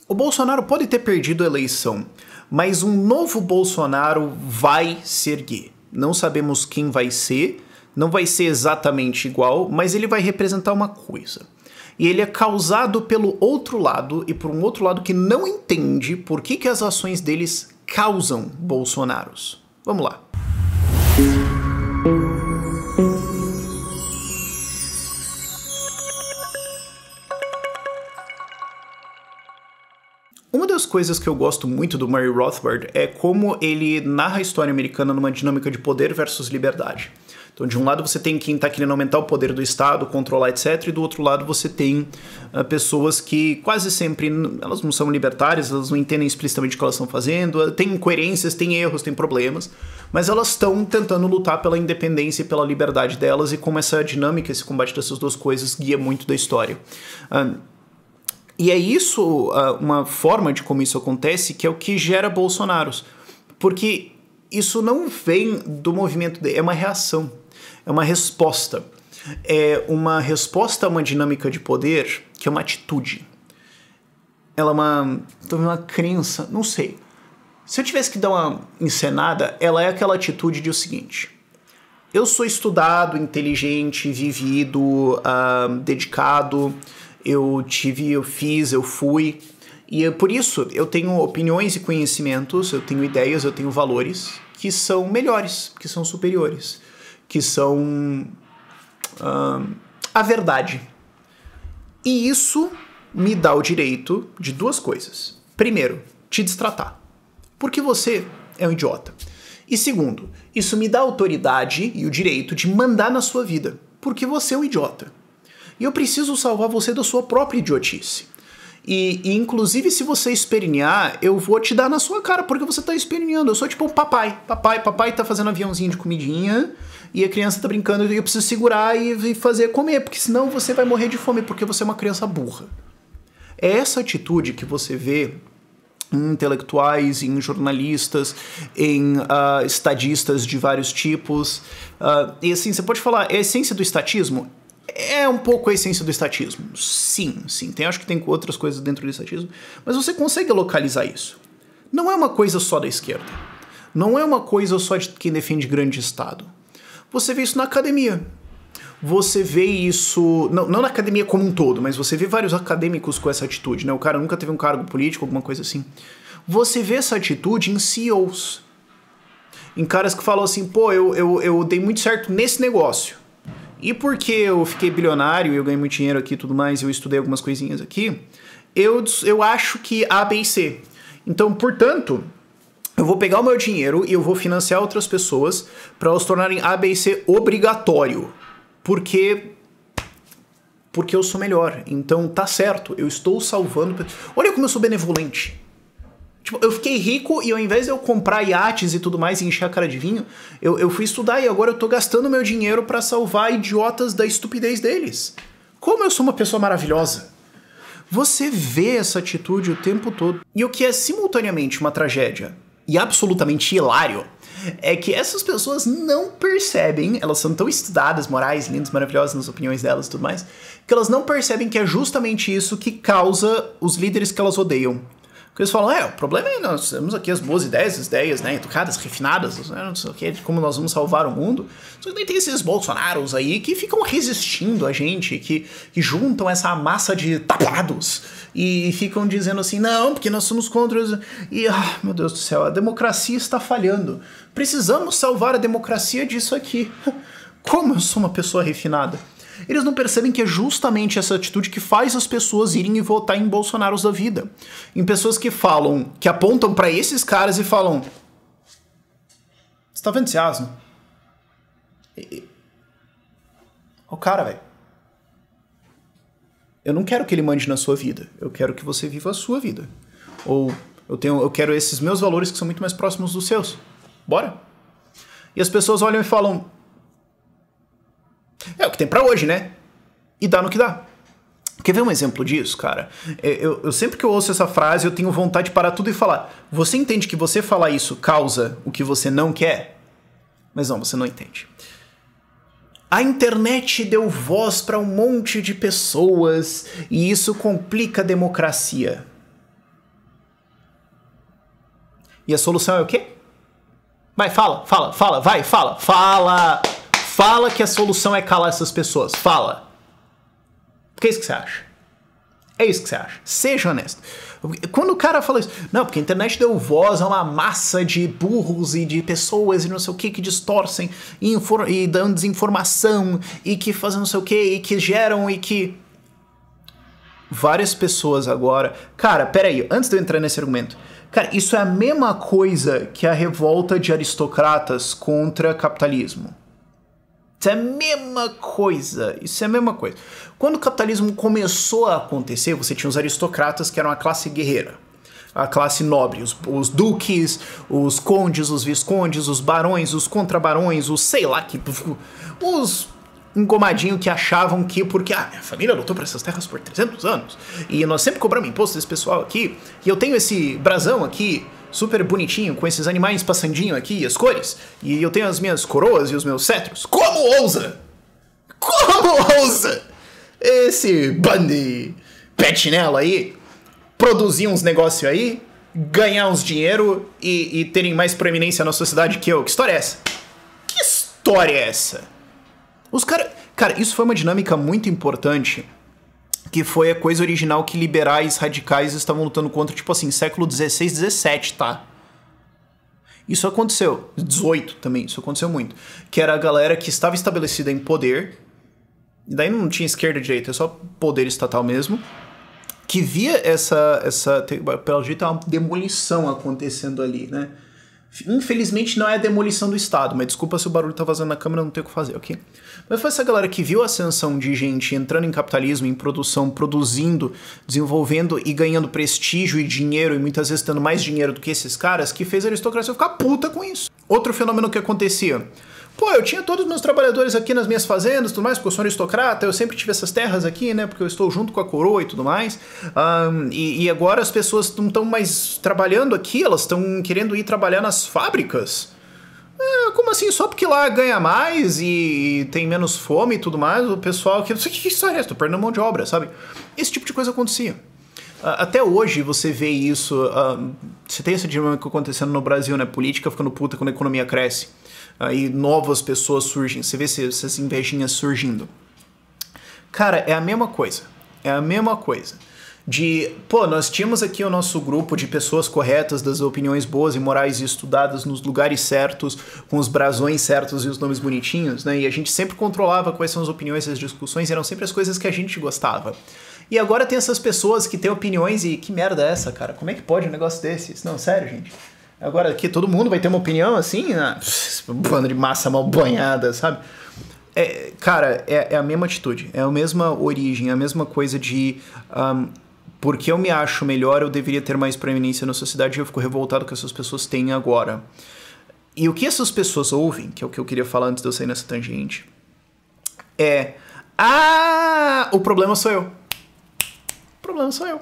O Bolsonaro pode ter perdido a eleição, mas um novo Bolsonaro vai se erguer. Não sabemos quem vai ser, não vai ser exatamente igual, mas ele vai representar uma coisa. E ele é causado pelo outro lado, e por um outro lado que não entende por que as ações deles causam Bolsonaros. Vamos lá. Uma das coisas que eu gosto muito do Murray Rothbard é como ele narra a história americana numa dinâmica de poder versus liberdade. Então, de um lado você tem quem está querendo aumentar o poder do Estado, controlar, etc. E do outro lado você tem pessoas que quase sempre, elas não são libertárias, elas não entendem explicitamente o que elas estão fazendo, tem incoerências, tem erros, tem problemas, mas elas estão tentando lutar pela independência e pela liberdade delas, e como essa dinâmica, esse combate dessas duas coisas guia muito da história. E é isso, uma forma de como isso acontece, que é o que gera Bolsonaros. Porque isso não vem do movimento dele, é uma reação, é uma resposta. É uma resposta a uma dinâmica de poder que é uma atitude. Ela é uma crença, não sei. Se eu tivesse que dar uma encenada, ela é aquela atitude de o seguinte: eu sou estudado, inteligente, vivido, dedicado, eu fiz, eu fui, e por isso eu tenho opiniões e conhecimentos, eu tenho ideias, eu tenho valores que são melhores, que são superiores, que são a verdade. E isso me dá o direito de duas coisas. Primeiro, te destratar, porque você é um idiota. E segundo, isso me dá a autoridade e o direito de mandar na sua vida, porque você é um idiota. E eu preciso salvar você da sua própria idiotice. E inclusive, se você espernear, eu vou te dar na sua cara, porque você tá esperneando. Eu sou tipo um papai. Papai tá fazendo aviãozinho de comidinha, e a criança tá brincando, e eu preciso segurar e fazer comer, porque senão você vai morrer de fome, porque você é uma criança burra. É essa atitude que você vê em intelectuais, em jornalistas, em estadistas de vários tipos. E assim, você pode falar, é a essência do estatismo? É um pouco a essência do estatismo. Sim. Acho que tem outras coisas dentro do estatismo, mas você consegue localizar isso. Não é uma coisa só da esquerda. Não é uma coisa só de quem defende grande Estado. Você vê isso na academia. Você vê isso... Não na academia como um todo, mas você vê vários acadêmicos com essa atitude, né? O cara nunca teve um cargo político, alguma coisa assim. Você vê essa atitude em CEOs. Em caras que falam assim, pô, eu dei muito certo nesse negócio. E porque eu fiquei bilionário, eu ganhei muito dinheiro aqui e tudo mais, eu estudei algumas coisinhas aqui, eu acho que A, B e C. Então, portanto, eu vou pegar o meu dinheiro e eu vou financiar outras pessoas para elas tornarem A, B e C obrigatório. Porque eu sou melhor. Então, tá certo, eu estou salvando... Olha como eu sou benevolente. Tipo, eu fiquei rico e ao invés de eu comprar iates e tudo mais e encher a cara de vinho, eu fui estudar e agora eu tô gastando meu dinheiro pra salvar idiotas da estupidez deles. Como eu sou uma pessoa maravilhosa. Você vê essa atitude o tempo todo. E o que é simultaneamente uma tragédia e absolutamente hilário é que essas pessoas não percebem, elas são tão estudadas, morais, lindas, maravilhosas nas opiniões delas e tudo mais, que elas não percebem que é justamente isso que causa os líderes que elas odeiam. Porque eles falam, o problema é nós temos aqui as boas ideias, as ideias, né, educadas, refinadas, né, não sei o que, de como nós vamos salvar o mundo. Só que daí tem esses Bolsonaros aí que ficam resistindo a gente, que juntam essa massa de tapados e ficam dizendo assim, não, porque nós somos contra... E, meu Deus do céu, a democracia está falhando. Precisamos salvar a democracia disso aqui. Como eu sou uma pessoa refinada. Eles não percebem que é justamente essa atitude que faz as pessoas irem e votar em Bolsonaros da vida. Em pessoas que falam, que apontam pra esses caras e falam, você tá vendo esse asno? O cara, velho. Eu não quero que ele mande na sua vida. Eu quero que você viva a sua vida. Ou eu quero esses meus valores que são muito mais próximos dos seus. Bora? E as pessoas olham e falam, é o que tem pra hoje, né? E dá no que dá. Quer ver um exemplo disso, cara? Eu sempre que eu ouço essa frase, eu tenho vontade de parar tudo e falar, você entende que você falar isso causa o que você não quer? Mas não, você não entende. A internet deu voz pra um monte de pessoas e isso complica a democracia. E a solução é o quê? Vai, fala. Fala que a solução é calar essas pessoas. Fala. Porque é isso que você acha. É isso que você acha. Seja honesto. Quando o cara fala isso, não, porque a internet deu voz a uma massa de burros e de pessoas e não sei o que distorcem e dão desinformação e que fazem não sei o que e que geram e que... Várias pessoas agora... Cara, peraí, antes de eu entrar nesse argumento... Cara, isso é a mesma coisa que a revolta de aristocratas contra capitalismo. Isso é a mesma coisa. Isso é a mesma coisa. Quando o capitalismo começou a acontecer, você tinha os aristocratas, que eram a classe guerreira. A classe nobre. Os duques, os condes, os viscondes, os barões, os contrabarões, os sei lá que... Os engomadinhos que achavam que porque minha família lutou por essas terras por 300 anos e nós sempre cobramos imposto desse pessoal aqui e eu tenho esse brasão aqui super bonitinho com esses animais passandinho aqui, as cores, e eu tenho as minhas coroas e os meus cetros. Como ousa? Como ousa esse bando de petinelo aí produzir uns negócios aí, ganhar uns dinheiro e terem mais proeminência na sociedade que eu? Que história é essa? Que história é essa? Os caras... Cara, isso foi uma dinâmica muito importante, que foi a coisa original que liberais radicais estavam lutando contra, tipo assim, século XVI, XVII, tá? Isso aconteceu. 18 também, isso aconteceu muito. Que era a galera que estava estabelecida em poder, e daí não tinha esquerda e direita, é só poder estatal mesmo, que via pelo jeito, uma demolição acontecendo ali, né? Infelizmente não é a demolição do Estado, mas desculpa se o barulho tá vazando na câmera, não tem o que fazer, ok? Mas foi essa galera que viu a ascensão de gente entrando em capitalismo, em produção, produzindo, desenvolvendo e ganhando prestígio e dinheiro, e muitas vezes tendo mais dinheiro do que esses caras, que fez a aristocracia ficar puta com isso. Outro fenômeno que acontecia... Pô, eu tinha todos os meus trabalhadores aqui nas minhas fazendas e tudo mais, porque eu sou aristocrata, eu sempre tive essas terras aqui, né, porque eu estou junto com a coroa e tudo mais, e agora as pessoas não estão mais trabalhando aqui, elas estão querendo ir trabalhar nas fábricas. Como assim? Só porque lá ganha mais e tem menos fome e tudo mais, o pessoal... Que história é essa? Tô perdendo mão de obra, sabe? Esse tipo de coisa acontecia. Até hoje você vê isso, você tem essa dinâmica acontecendo no Brasil, né, política ficando puta quando a economia cresce. Aí novas pessoas surgem, você vê essas invejinhas surgindo. Cara, é a mesma coisa. É a mesma coisa. Nós tínhamos aqui o nosso grupo de pessoas corretas, das opiniões boas e morais e estudadas nos lugares certos, com os brasões certos e os nomes bonitinhos, né? E a gente sempre controlava quais são as opiniões e as discussões, eram sempre as coisas que a gente gostava. E agora tem essas pessoas que têm opiniões e que merda é essa, cara? Como é que pode um negócio desse? Não, sério, gente. Agora aqui todo mundo vai ter uma opinião assim, bando de massa mal banhada, sabe? Cara, é a mesma atitude, é a mesma origem, é a mesma coisa de... porque eu me acho melhor, eu deveria ter mais proeminência na sociedade e eu fico revoltado que essas pessoas têm agora. E o que essas pessoas ouvem, que é o que eu queria falar antes de eu sair nessa tangente, o problema sou eu. O problema sou eu.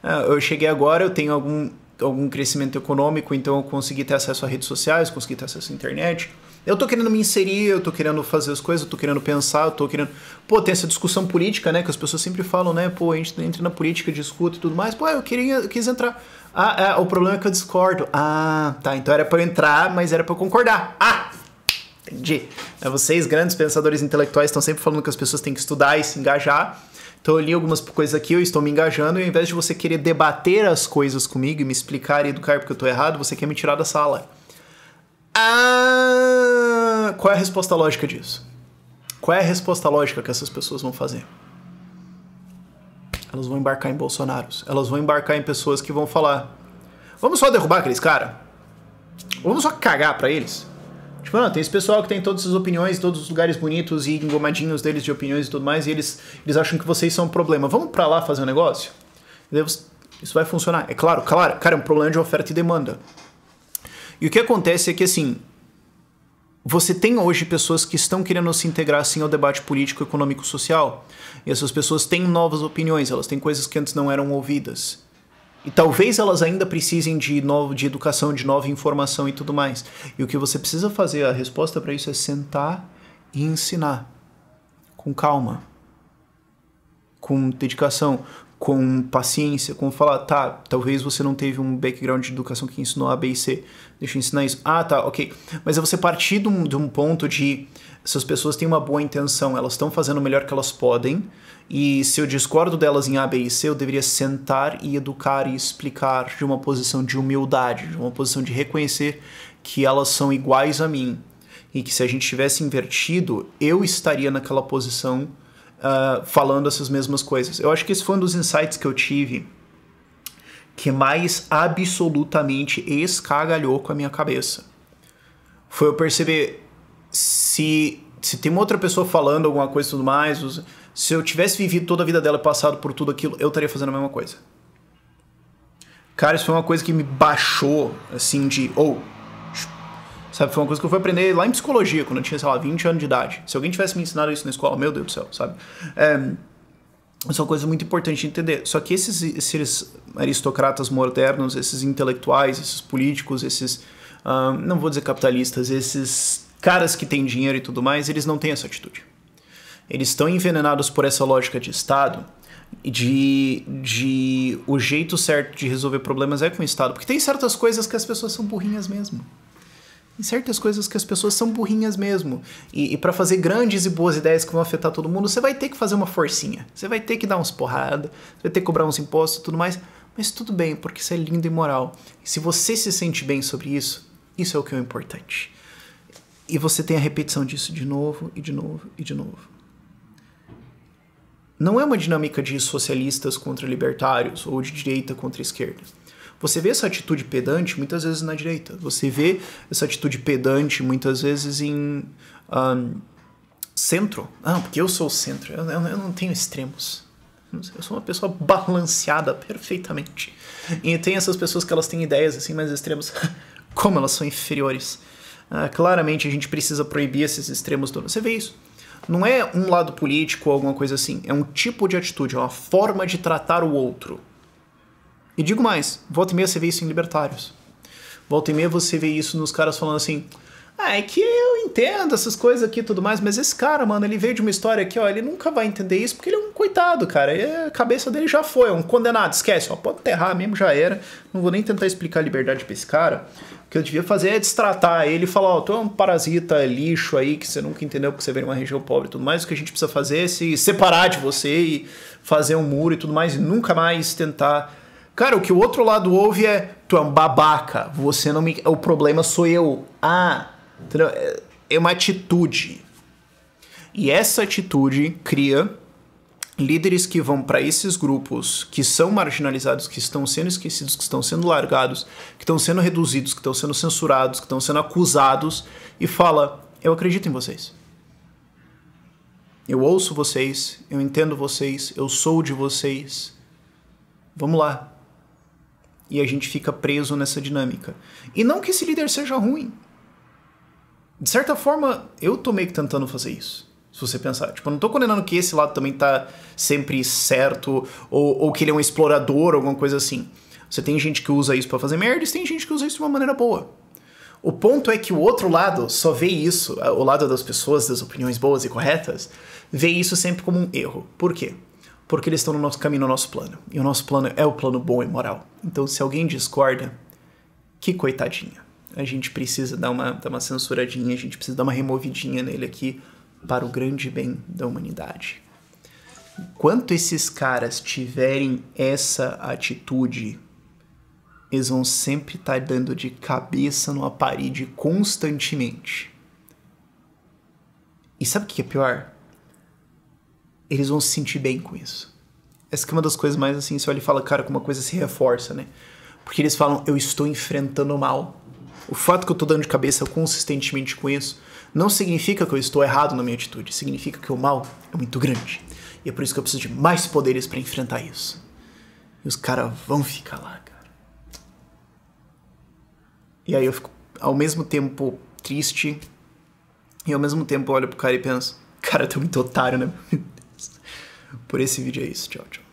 Eu cheguei agora, eu tenho algum crescimento econômico, então eu consegui ter acesso a redes sociais, consegui ter acesso à internet. Eu tô querendo me inserir, eu tô querendo fazer as coisas, eu tô querendo pensar, eu tô querendo... Pô, tem essa discussão política, né, que as pessoas sempre falam, né, pô, a gente entra na política, discute e tudo mais. Pô, eu quis entrar. O problema é que eu discordo. Tá, então era pra eu entrar, mas era pra eu concordar. Entendi. Vocês, grandes pensadores intelectuais, estão sempre falando que as pessoas têm que estudar e se engajar. Então eu li algumas coisas aqui, eu estou me engajando, e ao invés de você querer debater as coisas comigo e me explicar e educar porque eu estou errado, você quer me tirar da sala. Qual é a resposta lógica disso? Qual é a resposta lógica que essas pessoas vão fazer? Elas vão embarcar em Bolsonaros. Elas vão embarcar em pessoas que vão falar: vamos só derrubar aqueles caras? Vamos só cagar pra eles? Tipo, tem esse pessoal que tem todas as opiniões, todos os lugares bonitos e engomadinhos deles de opiniões e tudo mais, e eles acham que vocês são um problema. Vamos pra lá fazer um negócio? Isso vai funcionar. É claro, cara, é um problema de oferta e demanda. E o que acontece é que, assim, você tem hoje pessoas que estão querendo se integrar, assim, ao debate político, econômico, social, e essas pessoas têm novas opiniões, elas têm coisas que antes não eram ouvidas. E talvez elas ainda precisem de educação, de nova informação e tudo mais. E o que você precisa fazer, a resposta para isso é sentar e ensinar. Com calma. Com dedicação. com paciência, com falar, tá, talvez você não teve um background de educação que ensinou A, B e C, deixa eu ensinar isso. Ah, tá, ok. Mas é você partir de um ponto de essas pessoas têm uma boa intenção, elas estão fazendo o melhor que elas podem, e se eu discordo delas em A, B e C, eu deveria sentar e educar e explicar de uma posição de humildade, de uma posição de reconhecer que elas são iguais a mim, e que se a gente tivesse invertido, eu estaria naquela posição falando essas mesmas coisas. Eu acho que esse foi um dos insights que eu tive que mais absolutamente escagalhou com a minha cabeça. Foi eu perceber se tem uma outra pessoa falando alguma coisa e tudo mais, se eu tivesse vivido toda a vida dela e passado por tudo aquilo, eu estaria fazendo a mesma coisa. Cara, isso foi uma coisa que me baixou, assim, sabe, foi uma coisa que eu fui aprender lá em psicologia, quando eu tinha, sei lá, 20 anos de idade. Se alguém tivesse me ensinado isso na escola, meu Deus do céu, sabe? Isso é uma coisa muito importante de entender. Só que esses aristocratas modernos, esses intelectuais, esses políticos, esses, não vou dizer capitalistas, esses caras que têm dinheiro e tudo mais, eles não têm essa atitude. Eles estão envenenados por essa lógica de Estado, de o jeito certo de resolver problemas é com o Estado. Porque tem certas coisas que as pessoas são burrinhas mesmo. Tem certas coisas que as pessoas são burrinhas mesmo. E para fazer grandes e boas ideias que vão afetar todo mundo, você vai ter que fazer uma forcinha. Você vai ter que dar uns porradas, você vai ter que cobrar uns impostos e tudo mais. Mas tudo bem, porque isso é lindo e moral. E se você se sente bem sobre isso, isso é o que é o importante. E você tem a repetição disso de novo, e de novo, e de novo. Não é uma dinâmica de socialistas contra libertários, ou de direita contra esquerda. Você vê essa atitude pedante muitas vezes na direita. Você vê essa atitude pedante muitas vezes em centro. Ah, porque eu sou o centro. Eu não tenho extremos. Eu sou uma pessoa balanceada perfeitamente. E tem essas pessoas que elas têm ideias assim mais extremas. Como elas são inferiores. Claramente a gente precisa proibir esses extremos. Você vê isso. Não é um lado político ou alguma coisa assim. É um tipo de atitude, é uma forma de tratar o outro. E digo mais, volta e meia você vê isso em libertários. Volta e meia você vê isso nos caras falando assim, é que eu entendo essas coisas aqui e tudo mais, mas esse cara, mano, ele veio de uma história aqui, ó, ele nunca vai entender isso porque ele é um coitado, cara. E a cabeça dele já foi, é um condenado, esquece, ó, pode enterrar mesmo, já era. Não vou nem tentar explicar a liberdade pra esse cara. O que eu devia fazer é destratar ele e falar, ó, tu é um parasita lixo aí que você nunca entendeu porque você veio de uma região pobre e tudo mais. O que a gente precisa fazer é se separar de você e fazer um muro e tudo mais e nunca mais tentar... Cara, o que o outro lado ouve é, tu é um babaca, você não me... O problema sou eu. Entendeu? É uma atitude. E essa atitude cria líderes que vão para esses grupos que são marginalizados, que estão sendo esquecidos, que estão sendo largados, que estão sendo reduzidos, que estão sendo censurados, que estão sendo acusados e fala, eu acredito em vocês. Eu ouço vocês, eu entendo vocês, eu sou de vocês. Vamos lá. E a gente fica preso nessa dinâmica. E não que esse líder seja ruim. De certa forma, eu tô meio que tentando fazer isso. Se você pensar. Tipo, eu não tô condenando que esse lado também tá sempre certo, ou que ele é um explorador, alguma coisa assim. Você tem gente que usa isso pra fazer merda, e tem gente que usa isso de uma maneira boa. O ponto é que o outro lado só vê isso, o lado das pessoas, das opiniões boas e corretas, vê isso sempre como um erro. Por quê? Porque eles estão no nosso caminho, no nosso plano. E o nosso plano é o plano bom e moral. Então, se alguém discorda, que coitadinha. A gente precisa dar uma censuradinha, a gente precisa dar uma removidinha nele aqui para o grande bem da humanidade. Enquanto esses caras tiverem essa atitude, eles vão sempre estar dando de cabeça numa parede constantemente. E sabe o que é pior? Eles vão se sentir bem com isso. Essa que é uma das coisas mais assim, você olha e fala, cara, como uma coisa se reforça, né? Porque eles falam, eu estou enfrentando o mal. O fato que eu estou dando de cabeça consistentemente com isso não significa que eu estou errado na minha atitude. Significa que o mal é muito grande. E é por isso que eu preciso de mais poderes para enfrentar isso. E os caras vão ficar lá, cara. E aí eu fico, ao mesmo tempo, triste. E ao mesmo tempo olho pro cara e penso, cara, tu é muito otário, né? Por esse vídeo é isso. Tchau, tchau.